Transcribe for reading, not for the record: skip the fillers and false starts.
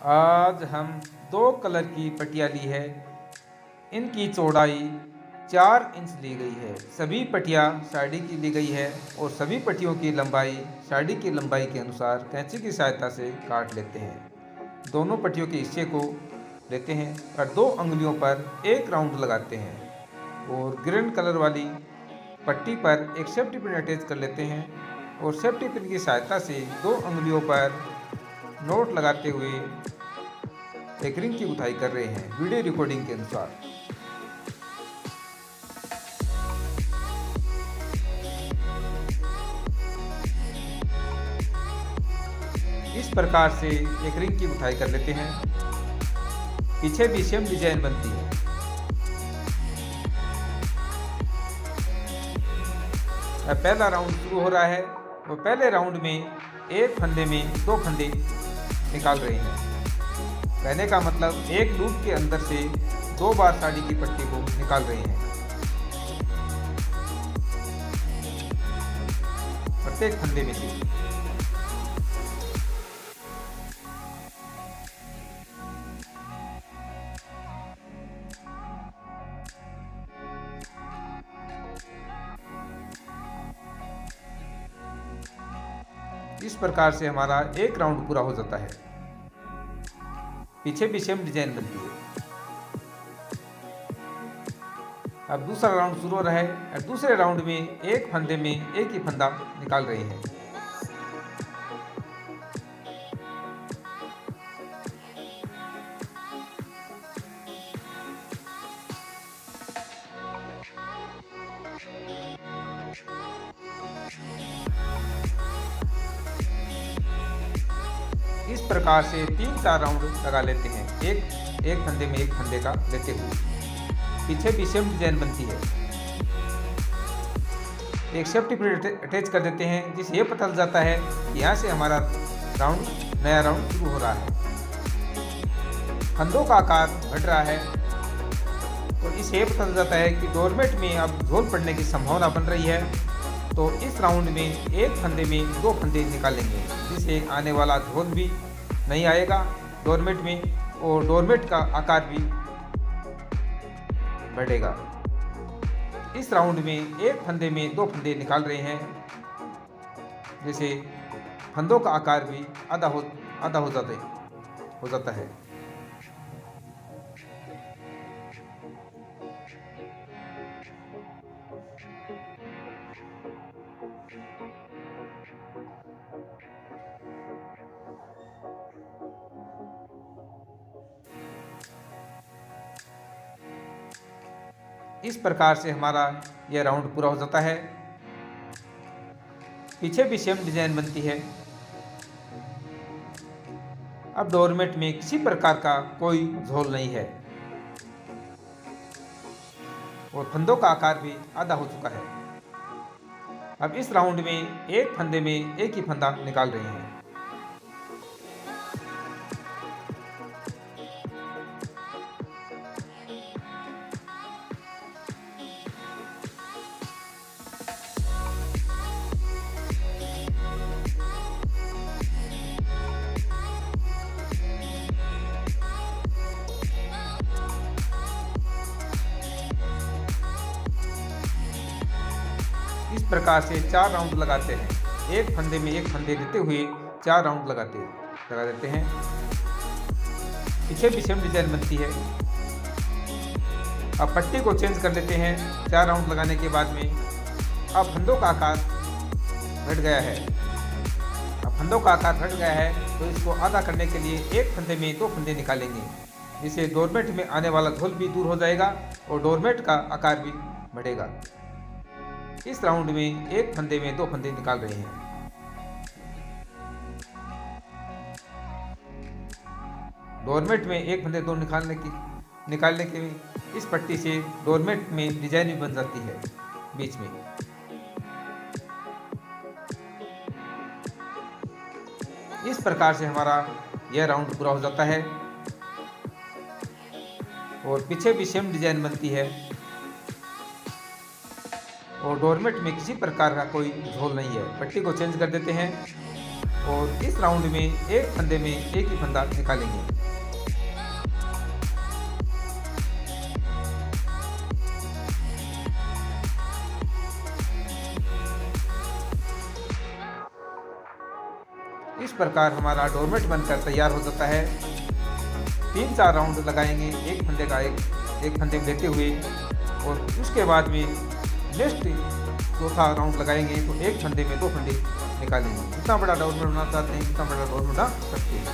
आज हम दो कलर की पटिया ली है। इनकी चौड़ाई 4 इंच ली गई है। सभी पटिया साड़ी की ली गई है और सभी पट्टियों की लंबाई साड़ी की लंबाई के अनुसार कैंची की सहायता से काट लेते हैं। दोनों पट्टियों के हिस्से को लेते हैं और 2 अंगुलियों पर एक राउंड लगाते हैं और ग्रीन कलर वाली पट्टी पर एक सेफ्टी पिन अटैच कर लेते हैं और सेफ्टी पिन की सहायता से 2 अंगुलियों पर नोट लगाते हुए एक रिंग की गुथाई कर रहे हैं वीडियो रिकॉर्डिंग के अनुसार। इस प्रकार से एक रिंग की गुथाई कर लेते हैं। पीछे भी सेम डिजाइन बनती है। अब पहला राउंड शुरू हो रहा है। वो पहले राउंड में एक फंदे में 2 फंदे निकाल रहे हैं। कहने का मतलब एक लूप के अंदर से 2 बार साड़ी की पट्टी को निकाल रहे हैं। प्रत्येक फंदे में से इस प्रकार से हमारा एक राउंड पूरा हो जाता है। पीछे भी सेम डिजाइन बनती है। अब दूसरा राउंड शुरू हो रहा है और दूसरे राउंड में एक फंदे में एक ही फंदा निकाल रहे हैं। इस प्रकार से 3-4 राउंड लगा लेते हैं एक फंदे में एक फंदे का लेते हुए। पीछे भी सेम डिजाइन बनती है। एक सेफ्टी पिन अटैच कर देते हैं जिससे ये पता चल जाता है कि यहाँ से हमारा नया राउंड शुरू हो रहा है। फंदों का आकार बढ़ रहा है तो इससे ये पता चल जाता है कि डोरमेट में अब झोल पड़ने की संभावना बन रही है। तो इस राउंड में एक फंदे में 2 फंदे निकालेंगे जिससे आने वाला झोल भी नहीं आएगा डोरमेट में और डोरमेट का आकार भी बढ़ेगा। इस राउंड में एक फंदे में 2 फंदे निकाल रहे हैं जैसे फंदों का आकार भी आधा हो जाता है। इस प्रकार से हमारा यह राउंड पूरा हो जाता है। पीछे भी सेम डिजाइन बनती है। अब डोरमेट में किसी प्रकार का कोई झोल नहीं है और फंदों का आकार भी आधा हो चुका है। अब इस राउंड में एक फंदे में एक ही फंदा निकाल रहे हैं। इस प्रकार से 4 राउंड लगाते हैं। एक फंदे में एक फंदे लेते हुए 4 राउंड लगा देते हैं। पीछे भी सेम डिजाइन बनती है। अब पट्टी को चेंज कर लेते हैं 4 राउंड लगाने के बाद में। अब फंदों का आकार घट गया है। तो इसको आधा करने के लिए एक फंदे में 2 फंदे निकालेंगे जिससे डोरमेट में आने वाला झोल भी दूर हो जाएगा और डोरमेट का आकार भी बढ़ेगा। इस राउंड में एक फंदे में 2 फंदे निकाल रहे हैं। डोरमेट में एक फंदे 2 निकालने के इस पट्टी से डोरमेट में डिजाइन भी बन जाती है बीच में। इस प्रकार से हमारा यह राउंड पूरा हो जाता है और पीछे भी सेम डिजाइन बनती है और डोरमेट में किसी प्रकार का कोई झोल नहीं है। पट्टी को चेंज कर देते हैं और इस राउंड में एक फंदे में एक ही फंदा निकालेंगे। इस प्रकार हमारा डोरमेट बनकर तैयार हो जाता है। 3-4 राउंड लगाएंगे एक फंदे का एक फंदे में लेते हुए, और उसके बाद में नेक्स्ट चौथा राउंड लगाएंगे तो एक फंदे में 2 फंदे निकालेंगे। जितना बड़ा डोरमेट बनाना चाहते हैं उतना बड़ा डोरमेट बना सकते हैं।